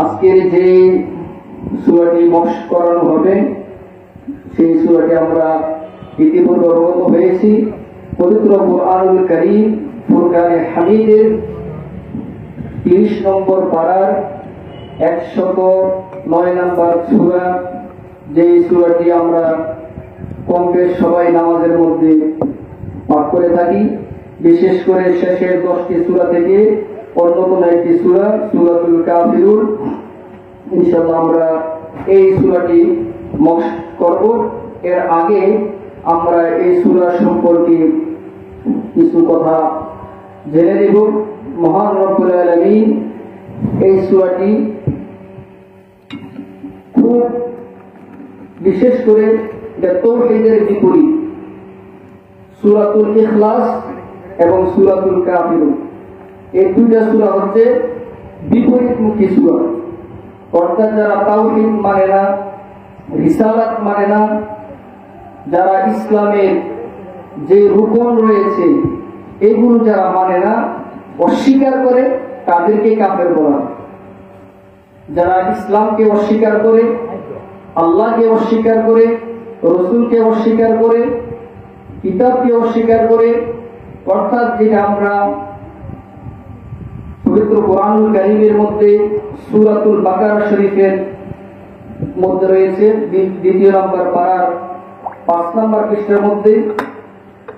আজকের যে সূরাটি মক্স করানো হবে সেই সূরাটি আমরা ইতিপূর্বে অবগত হয়েছি। পবিত্র কুরআনুল কারীম ফুরকানে হামিদের 30 নম্বর পারার 109 নম্বর সূরা, যে সূরাটি আমরা কম বেশ সবাই নামাজের মধ্যে পাঠ করে থাকি। বিশেষ করে শেষের 10টি সূরা থেকে অন্যতম একটি সূরা সূরাতুল কাফিরুন। ইনশাআল্লাহ আমরা এই সূরাটি মক্স করব। এর আগে আমরা এই সূরা সম্পর্কে কিছু কথা জেনে নেব। মহান রব্বুল আলামিন এই সূরাটি খুব বিশেষ করে তাওহীদের বিপরীত সূরাতুল ইখলাস এবং সূরাতুল কাফিরুন, এই দুইটা সূরা হচ্ছে বিপরীতমুখী সূরা। অর্থাৎ যারা তাওহীদ মানে না, রিসালাত মানে না, যারা ইসলামের যে রুকন রয়েছে এগুলো যারা মানে না, অস্বীকার করে, তাদেরকে কাফের বলা। যারা ইসলামকে অস্বীকার করে, আল্লাহকে অস্বীকার করে, রাসূলকে অস্বীকার করে, কিতাবকে অস্বীকার করে, অর্থাৎ যেটা আমরা পবিত্র কুরআনুল কারীমের মধ্যে সূরাতুল বাকারা শরীফের মধ্যে রয়েছে 2 নম্বর পারার 5 নম্বর পৃষ্ঠার মধ্যে,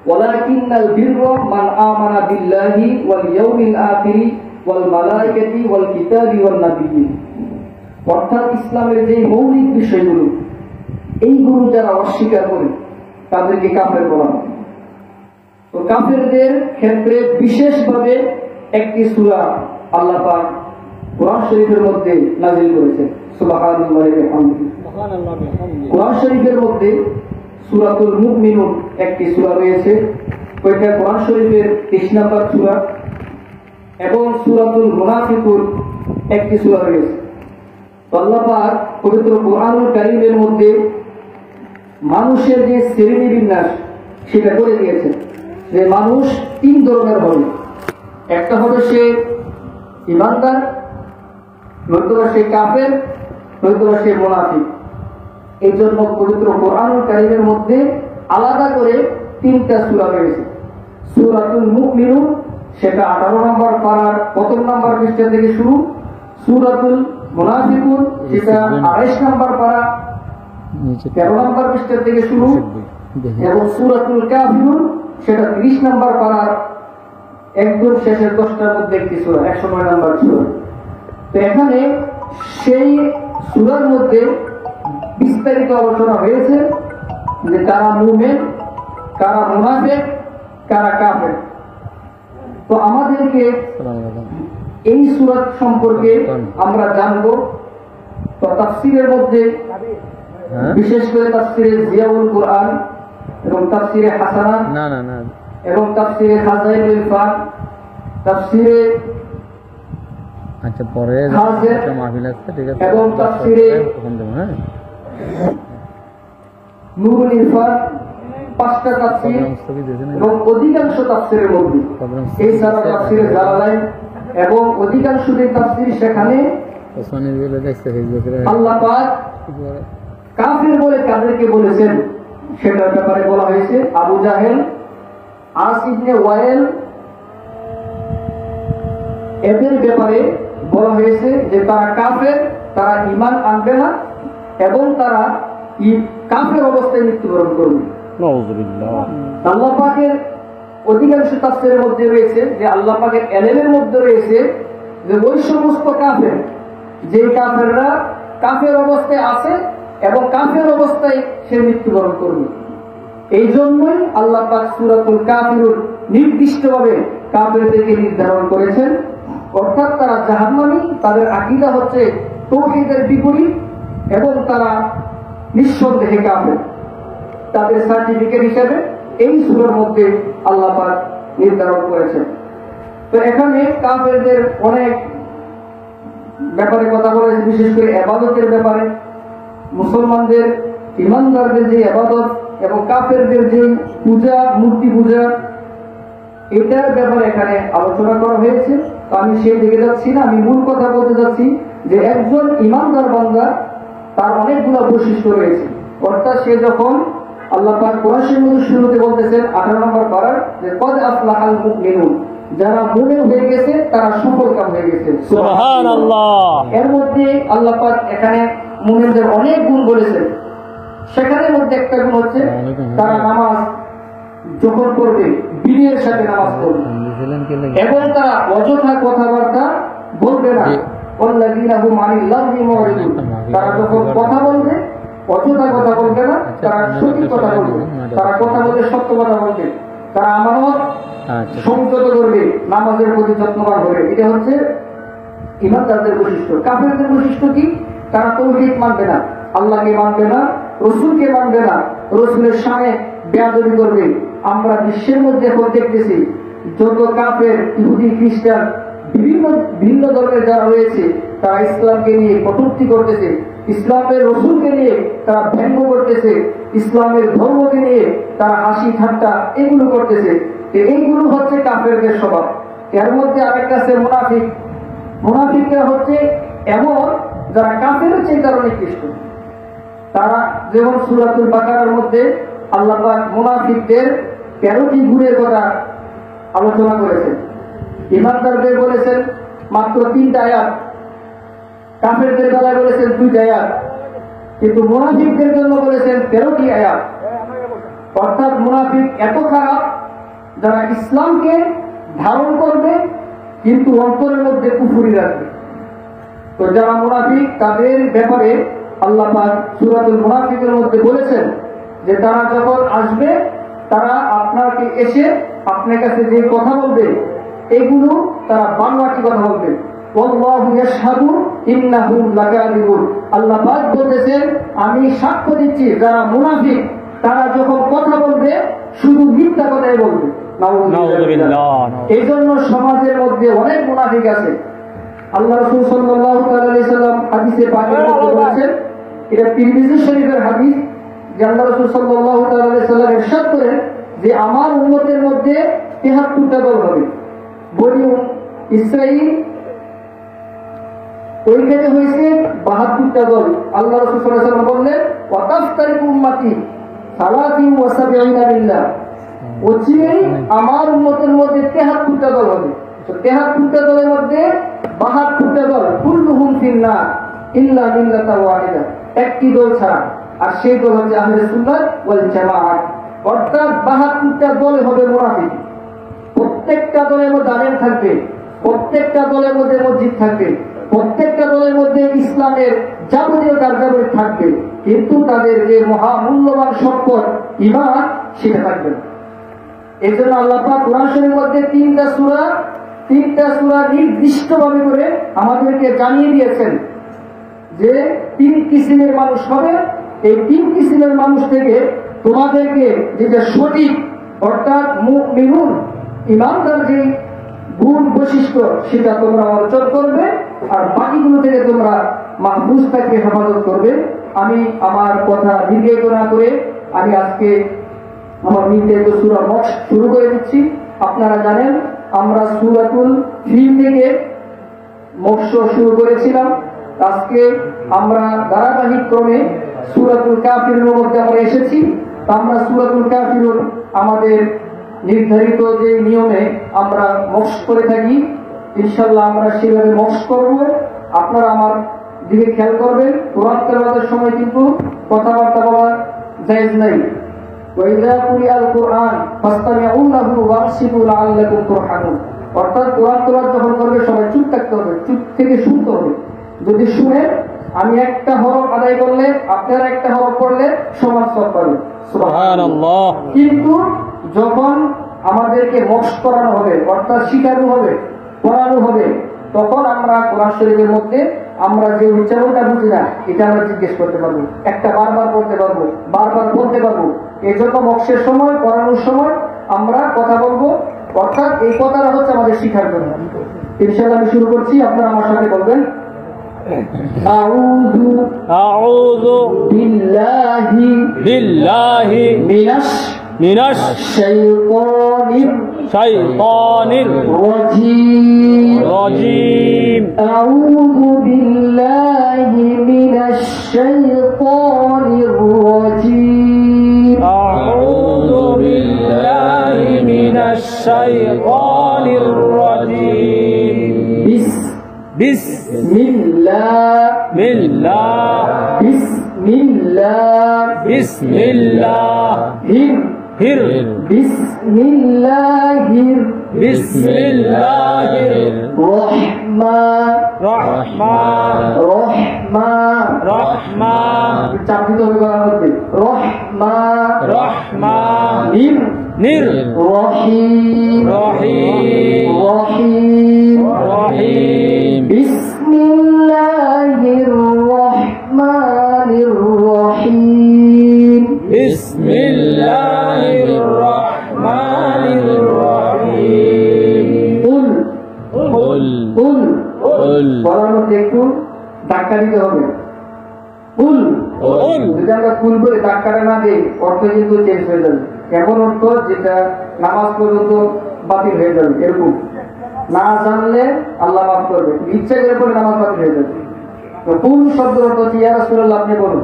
ওয়ালাকিন্নাল বিররা মান আমানা বিল্লাহি ওয়াল ইয়াউমিল আখির ওয়াল মালায়েকাতি ওয়াল কিতাবি ওয়ান নাবিয়্যিন। অর্থাৎ ইসলামের যে মৌলিক বিষয়গুলো এইগুলো যারা অস্বীকার করে তাদেরকে কাফের বলা হয়। তো কাফেরদের ক্ষেত্রে বিশেষভাবে একটি সূরা আল্লাহ পাক কোরআন শরীফের মধ্যে নাযিল করেছেন। সুবহানাল্লাহি ওয়া বিহামদিহি। কোরআন শরীফের মধ্যে সূরাতুল মুমিনুন একটি সূরা রয়েছে, ওইটা কোরআন শরীফের 30 নম্বর সূরা, এবং সূরাতুল মুনাফিকুন একটি সূরা রয়েছে। আল্লাহ পাক পবিত্র কুরআনুল কারীমের মধ্যে মানুষের যে শ্রেণী বিন্যাস সেটা করে দিয়েছে, যে মানুষ 3 ধরনের হবে। একটা হবে সে ঈমানদার, নয়তো সে কাফের, নয়তো সে মুনাফিক। এই জন্য পবিত্র কুরআনুল কারীমের মধ্যে আলাদা করে 3টা সূরা রয়েছে। সূরাতুল মুমিনুন সেটা 18 নম্বর পারার 1 নম্বর পৃষ্ঠা থেকে শুরু, সূরাতুল মুনাফিকুন সেটা 28 নম্বর পারা 13 নম্বর পৃষ্ঠা থেকে শুরু, এবং সূরাতুল কাফিরুন সেটা 30 নম্বর পারার একদম শেষের 10টার মধ্যে একটি সূরা, 109 নম্বর সূরা। তো এখানে সেই সূরার মধ্যে বিস্তারিত আলোচনা হয়েছে যে কারা মুমিন, কারা মুনাফিক, কারা কাফের। তো আমাদেরকে এই সূরা সম্পর্কে আমরা জানবো। তো তাফসীরের মধ্যে বিশেষ করে তাফসীরে জিয়াউল কুরআন এবং তাফসীরে হাসানাত এবং তাফসীরে খাজাইনুল ফাত, তাফসীরে পরে মাহফিল আছে, ঠিক আছে, এবং তাফসীরে নুরুল ইরফান, 5টা তাফসীর এবং অধিকাংশ তাফসীরের মধ্যে এই সারা তাফসীরে জালালাইন এবং অধিকাংশ যে তাফসীর সেখানে আল্লাহ পাক কাফির বলে কাদেরকে বলেছেন সেটার ব্যাপারে বলা হয়েছে। আবু জাহেল, আস ইবনে ওয়াইল, এদের ব্যাপারে বলা হয়েছে যে তারা কাফের, তারা ঈমান আনবে না এবং তারা কাফের অবস্থায় মৃত্যুবরণ করবে। আল্লাহ পাকের অধিকাংশ তাফসীরের মধ্যে রয়েছে যে আল্লাহ পাকের এলেমের মধ্যে রয়েছে যে ওই সমস্ত কাফের, যে কাফেররা কাফের অবস্থায় আছে এবং কাফের অবস্থায় সে মৃত্যুবরণ করবে। এই জন্যই আল্লাহ পাক সূরাতুল কাফিরুন নির্দিষ্টভাবে কাফেরদেরকে নির্ধারণ করেছেন। অর্থাৎ তারা জাহান্নামী, তাদের আকীদা হচ্ছে তাওহীদের বিপরীত এবং তারা নিঃসন্দেহে কাফের। তাদের সার্টিফিকেট হিসেবে এই সূরার মধ্যে আল্লাহ পাক নির্ধারণ করেছেন। তো এখানে কাফেরদের অনেক ব্যাপারে কথা বলেছে, বিশেষ করে ইবাদতের ব্যাপারে। মুসলমানদের, ঈমানদারদের যে ইবাদত এবং কাফেরদের যে পূজা, মূর্তি পূজা, এটার ব্যাপারে এখানে আলোচনা করা হয়েছে। তো আমি সেই দিকে যাচ্ছি না, আমি মূল কথা বলতে যাচ্ছি যে একজন ইমানদার বান্দা তার অনেকগুলো বৈশিষ্ট্য রয়েছে। অর্থাৎ সে যখন আল্লাহ পাক কোরআনের মধ্যে শুরুতে বলতেছেন 18 নম্বর পারার যে কদ আফলাহাল মুমিনুন, যারা মুমিন হয়ে গেছে তারা সফলকাম হয়ে গেছে। সুবহানাল্লাহ। এর মধ্যে আল্লাহ পাক এখানে মুমিনদের অনেক গুণ বলেছেন। সেখানের মধ্যে একটা গুণ হচ্ছে তারা নামাজ যখন পড়বে বিনয়ের সাথে নামাজ পড়বে এবং তারা অযথা কথাবার্তা বলবে না। ওয়াল্লাযীনা হুম আনিল লাগহি মুরিদুন, তারা যখন কথা বলবে অযথা কথা বলবে না, তারা সঠিক কথা বলবে, তারা কথা বলে সত্য কথা বলবে, তারা আমানত সংযত করবে, নামাজের প্রতি যত্নবান হবে। এটা হচ্ছে ইমানদারদের বৈশিষ্ট্য। কাফেরদের বৈশিষ্ট্য কি? তারা তাওহীদ মানবে না, আল্লাহকে মানবে না, রসুলকে মানবে না, রসুলের সামনে বেয়াদবি করবে। আমরা বিশ্বের মধ্যে এখন দেখতেছি যত কাফের, ইহুদি, খ্রিস্টান, বিভিন্ন ভিন্ন ধর্মের যারা রয়েছে তারা ইসলামকে নিয়ে কটূক্তি করতেছে, ইসলামের রসুলকে নিয়ে তারা ব্যঙ্গ করতেছে, ইসলামের ধর্মকে নিয়ে তারা হাসি ঠাট্টা এগুলো করতেছে। এইগুলো হচ্ছে কাফেরদের স্বভাব। এর মধ্যে আরেকটা আছে মুনাফিক। মুনাফিকরা হচ্ছে এমন যারা কাফেরের চিন্তার নিকৃষ্ট। তারা যেমন সূরাতুল বাকারার মধ্যে আল্লাহ পাক মুনাফিকদের 13টি গুণের কথা আলোচনা করেছেন। ইমানদারদের বলেছেন মাত্র 3টা আয়াত, কাফেরদের বেলায় বলেছেন 2টা আয়াত, কিন্তু মুনাফিকদের জন্য বলেছেন 13টি আয়াত। অর্থাৎ মুনাফিক এত খারাপ যারা ইসলামকে ধারণ করবে কিন্তু অন্তরের মধ্যে কুফরি রাখবে। তো যারা মুনাফিক তাদের ব্যাপারে আল্লাহ পাক সূরাতুল মুনাফিকের মধ্যে বলেছেন যে তারা যখন আসবে তারা আপনাকে এসে আপনার কাছে যে কথা বলবে এগুলো তারা বাংলাটি কথা বলবে। ওয়াল্লাহু ইয়াশহাদু ইন্নাহুম লাকাযিবুন, আল্লাহ পাক বলতেছেন আমি সাক্ষ্য দিচ্ছি যারা মুনাফিক তারা যখন কথা বলবে শুধু মিথ্যা কথাই বলবে। নাউযুবিল্লাহ। এই জন্য সমাজের মধ্যে অনেক মুনাফিক আছে। আল্লাহ রাসূল সাল্লাল্লাহু আলাইহি ওয়াসাল্লাম হাদিসে পাকের মধ্যে বলেছেন, এটা তিরমিজি শরীফের হাদিস, যে আল্লাহ রাসূল সাল্লাল্লাহু আলাইহি ওয়াসাল্লাম ইরশাদ করেন যে আমার উম্মতের মধ্যে 73টা দল হবে। বনি ইসরাঈল ওইখানে হয়েছে 72টা দল। আল্লাহ রাসূল সাল্লাল্লাহু আলাইহি ওয়াসাল্লাম বললেন ওয়াতাফতারিকু উম্মতি 73 বিল্লাহ, ওচিরেই আমার উম্মতের মধ্যে 73টা দল হবে। তো 73টা দলের মধ্যে 72টা দল কুল্লুহুম ফিন্নার ইল্লা মিল্লাতান ওয়াহিদা, একটি দল ছাড়া, আর সেই দল হচ্ছে আহলে সুন্নাত ওয়াল জামাআত। অর্থাৎ 72টা দল হবে মুনাফিক। প্রত্যেকটা দলের মধ্যে আলেম থাকবে, প্রত্যেকটা দলের মধ্যে মসজিদ থাকবে, প্রত্যেকটা দলের মধ্যে ইসলামের যাবতীয় কার্যাবলী থাকবে, কিন্তু তাদের যে মহামূল্যবান সম্পদ ঈমান সেটা থাকবে না। এই জন্য আল্লাহ পাক কোরআন শরীফের মধ্যে 3টা সূরা নির্দিষ্টভাবে করে আমাদেরকে জানিয়ে দিয়েছেন যে 3 কিসিমের মানুষ হবে। এই 3 কিসিমের মানুষ থেকে তোমাদেরকে যেটা সঠিক অর্থাৎ মুমিনুন ইমানদার যে গুণ বৈশিষ্ট্য সেটা তোমরা অর্জন করবে, আর বাকিগুলো থেকে তোমরা মাহফুজ থাকবে, হেফাজত করবে। আমি আমার কথা দীর্ঘায়িত না করে আমি আজকে আমার নির্ধারিত সূরা মক্স শুরু করে দিচ্ছি। আপনারা জানেন আমরা সূরাতুল ফিল থেকে মক্স শুরু করেছিলাম। আজকে আমরা ধারাবাহিক ক্রমে সূরাতুল কাফিরুনের মধ্যে আমরা এসেছি। আমরা সূরাতুল কাফিরুন আমাদের নির্ধারিত যে নিয়মে আমরা মক্স করে থাকি, ইনশাআল্লাহ আমরা সেভাবে মক্স করব। আপনারা আমার দিকে খেয়াল করবেন। কোরআন তেলাওয়াতের সময় কিন্তু কথাবার্তা বলা জায়েজ নাই। ওয়াইদা কুরিআল কুরআন ফাসতামিউ লাহু ওয়ানসিতু লাআল্লাকুম তুরহামুন, অর্থাৎ কোরআন তেলাওয়াত যখন করবে সবাই চুপ থাকতে হবে, চুপ থেকে শুনতে হবে। যদি শুনে আমি একটা হরফ আদায় করলে আপনারা একটা হরফ পড়লে সমান সওয়াব পাবেন। সুবহানাল্লাহ। কিন্তু যখন আমাদেরকে মক্স করানো হবে অর্থাৎ শিখানো হবে, পড়ানো হবে, তখন আমরা কোরআন শরীফের মধ্যে আমরা যে উচ্চারণটা বুঝি না এটা আমরা জিজ্ঞেস করতে পারবো, একটা বারবার পড়তে পারবো, বারবার বলতে পারবো। এই জন্য মক্সের সময়, পড়ানোর সময় আমরা কথা বলবো, অর্থাৎ এই কথাটা হচ্ছে আমাদের শিখার জন্য। ইনশাআল্লাহ আমি শুরু করছি, আপনারা আমার সাথে বলবেন আউযু বিল্লাহি মিনাশ শাইতানির শাইতানির রাজিম রাজিম আউযু বিল্লাহি মিনাশ শাইতানির রাজিম আউযু বিল্লাহি মিনাশ শাইতানির রাজিম বিসমিল্লাহ বিসমিল্লাহ বিসমিল্লাহির রহমান চাপিত হবে গলার মধ্যে রহমান নির রহিম রহিম বিসমিল্লাহির রহমানির রহিম বিসমিল্লাহির রহমানির রহিম কুল বলার মধ্যে একটু ধাক্কা দিতে হবে কুল যদি আমরা কুল বলে ধাক্কাটা না দিই অর্থ কিন্তু চেঞ্জ হয়ে যাবে এমন অর্থ যেটা নামাজ পর্যন্ত বাতিল হয়ে যাবে এরকম না জানলে আল্লাহ মাফ করবে ইচ্ছা করে পরে নামাজ বাতিল হয়ে যাবে তো কুল শব্দ অর্থ হচ্ছে ইয়া রাসূলুল্লাহ আপনি বলুন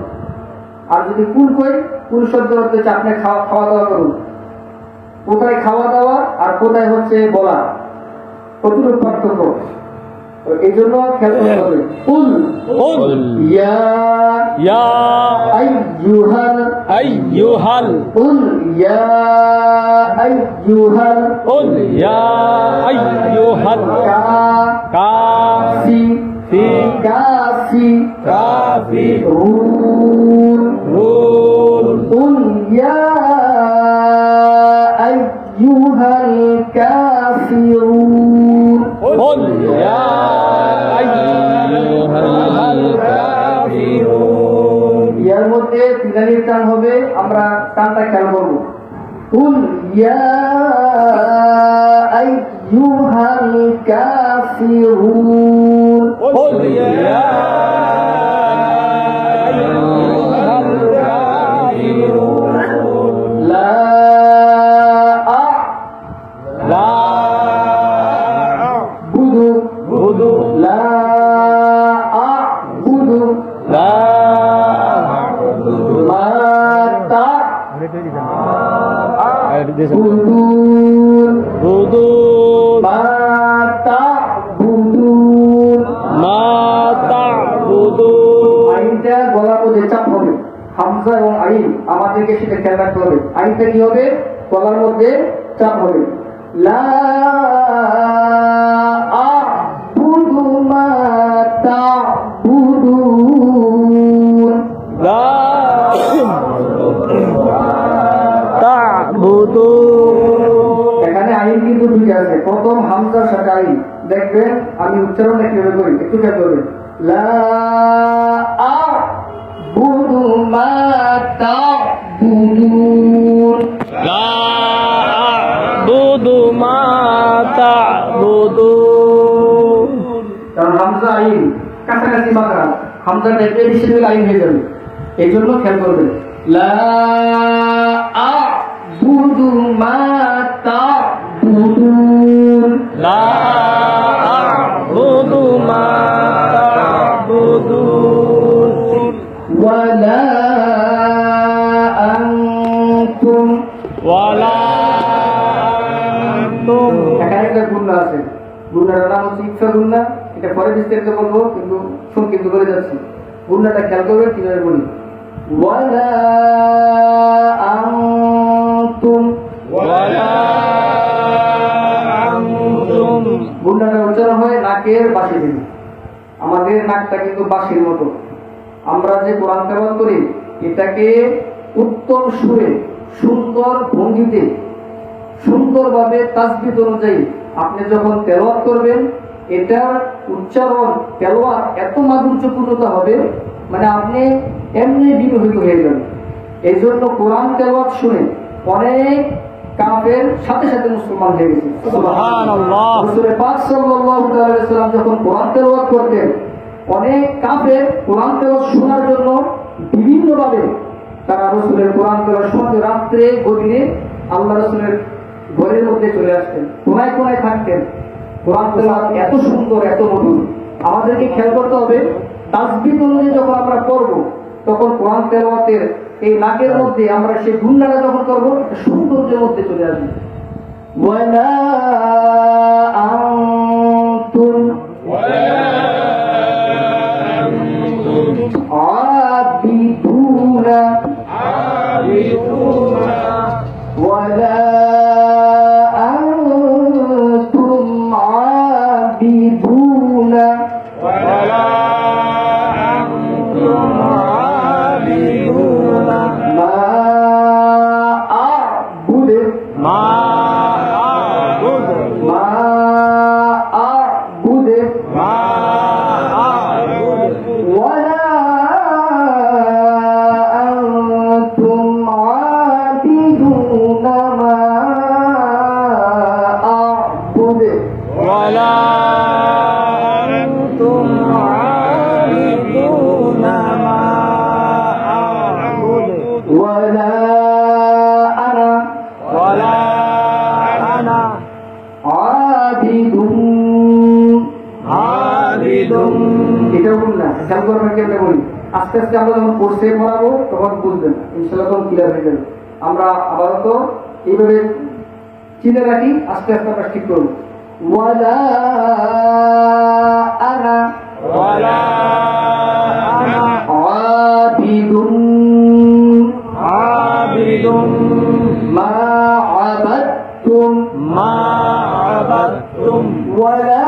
আর যদি কুল কই কুল শব্দ অর্থ হচ্ছে আপনি খাওয়া দাওয়া করুন কোথায় খাওয়া দাওয়া আর কোথায় হচ্ছে বলা কতটুকু পার্থক্য এই জন্য খেয়াল করতে হবে কুল ইয়া আইয়ুহাল কুল ইয়া আইয়ুহাল কাফিরুন কুল ইয়া আইয়ুহাল কাফিরুন ইয়ার মধ্যে তিনালির টান হবে আমরা টানটা খেয়াল করবো কুল ইয়া আইয়ুহাল কাফিরুন লা আ'বুদু লা আ'বুদু মা তা'বুদুন আইনটা গলার মধ্যে চাপ হবে হামজা এবং আইন আমাদেরকে সেটা খেয়াল রাখতে হবে আইনটা কি হবে গলার মধ্যে চাপ হবে লা আ'বুদু মা তা'বুদুন এখানে আইন কিন্তু দুইটা আছে প্রথম হামজার সাথে আইন দেখবেন আমি উচ্চারণটা কিভাবে করি একটু খেয়াল করবেন লা আ'বুদু মা তা'বুদুন কারণ হামজা আইন কাছাকাছি মাত্রা হামজাটা এডিশনাল আইন হয়ে যাবে এই জন্য খেয়াল করবেন লা আ'বুদু মা তা'বুদুন ওয়ালা আনতুম এখানে একটা গুণা আছে গুণার নাম হচ্ছে ইচ্ছা গুণা এটা পরে বিস্তারিত বলবো কিন্তু সংক্ষিপ্ত করে যাচ্ছি গুণাটা খেয়াল করবে কিভাবে বলি ওয়ালা আনতুম গুণাটা উচ্চারণ হয় নাকের বাঁশি থেকে আমাদের নাকটা কিন্তু বাঁশির মতো আমরা যে কোরআন তেলাওয়াত করি এটাকে উত্তম সুরে সুন্দর ভঙ্গিতে সুন্দরভাবে তাসবিহ অনুযায়ী আপনি যখন তেলাওয়াত করবেন এটার উচ্চারণ তেলাওয়াত এত মাধুর্যপূর্ণতা হবে মানে আপনি এমনি বিমোহিত হয়ে যাবেন এই জন্য কোরআন তেলাওয়াত শুনে অনেক কাফের সাথে সাথে মুসলমান হয়ে গেছে সুবহানাল্লাহ রাসূল পাক সাল্লাল্লাহু আলাইহি ওয়াসাল্লাম যখন কোরআন তেলাওয়াত করতেন অনেক কাফের কোরআন তেলাওয়াত শোনার জন্য বিভিন্নভাবে তারা রাসূলের কোরআন তেলাওয়াত শুনতে রাত্রে গভীরে আল্লাহ রাসূলের ঘরের মধ্যে চলে আসতেন, কোনায় কোনায় থাকতেন। কোরআন তেলাওয়াত এত সুন্দর, এত মধুর। আমাদেরকে খেয়াল করতে হবে, তাসবিহ অনুযায়ী যখন আমরা পড়বো তখন কোরআন তেলাওয়াতের এই নাকের মধ্যে আমরা সেই গুণাটা যখন করবো সৌন্দর্যের মধ্যে চলে আসবে। ওয়ালা আনতুম আবিদুনা ওয়ালা আনতুম আবিদুনা আস্তে আস্তে আমরা যখন কোর্সে পড়াবো তখন বুঝবেন, ইনশাআল্লাহ তখন ক্লিয়ার হয়ে যাবে। আমরা আপাতত এইভাবে চিনে রাখি, আস্তে আস্তে আমরা ঠিক করবো। ওয়ালা আনা আবিদুন মা আবাদতুম ওয়ালা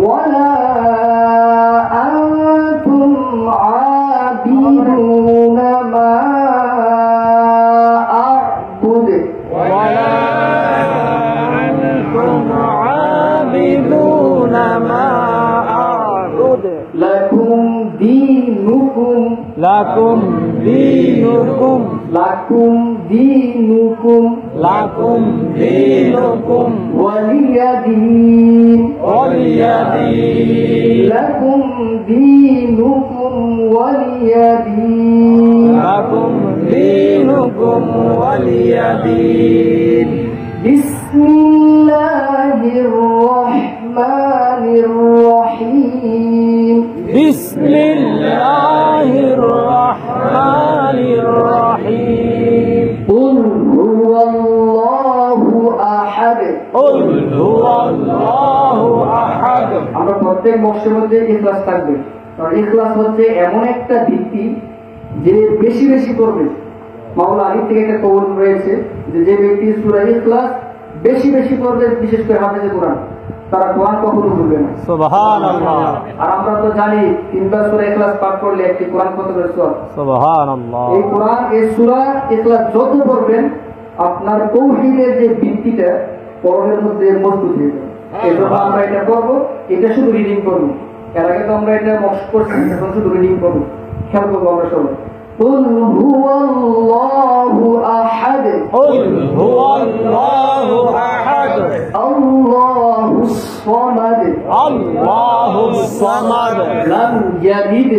ولا أنتم عابدون ما أعبد ولا أنتم عابدون ما لكم دينكم ولي دين لكم دينكم ولي دين بسم الله الرحمن الرحيم بسم الله الرحمن الرحيم قل هو الله أحد قل هو الله أحد আমরা প্রত্যেক বর্ষের মধ্যে ইখলাস থাকবে, কারণ ইখলাস হচ্ছে এমন একটা ভিত্তি যে বেশি বেশি করবে। মাওলা আলী থেকে একটা কৌল রয়েছে যে যে ব্যক্তি সূরা ইখলাস বেশি বেশি করবে, বিশেষ করে হাফেজে কোরআন, তারা কোরআন কখনো ভুলবে না। সুবহানাল্লাহ। আর আমরা তো জানি তিনবার সূরা ইখলাস পাঠ করলে একটি কোরআন কত করে সওয়াব। সুবহানাল্লাহ। এই কোরআন, এই সূরা ইখলাস যত পড়বেন আপনার তাওহীদের যে ভিত্তিটা পরমের মধ্যে মজবুত হয়ে যাবে। এজন্য আমরা এটা করব, এটা শুধু রিডিং করব। এর আগে তো আমরা এটা মক্স করছি, এখন শুধু রিডিং করব। খেয়াল করবো আমরা সবাই। قل هو الله أحد قل هو الله أحد الله الصمد الله الصمد لم يلد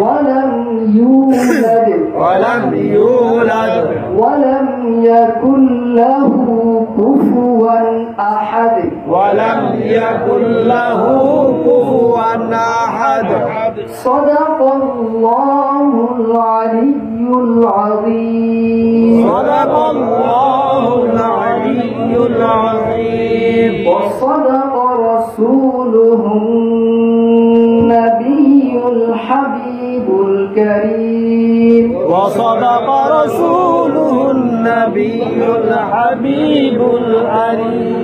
ولم يولد ولم يكن له كفوا أحد صدق الله العلي العظيم وصدق رسوله النبي الحبيب الكريم وصدق رسوله النبي الحبيب الأليم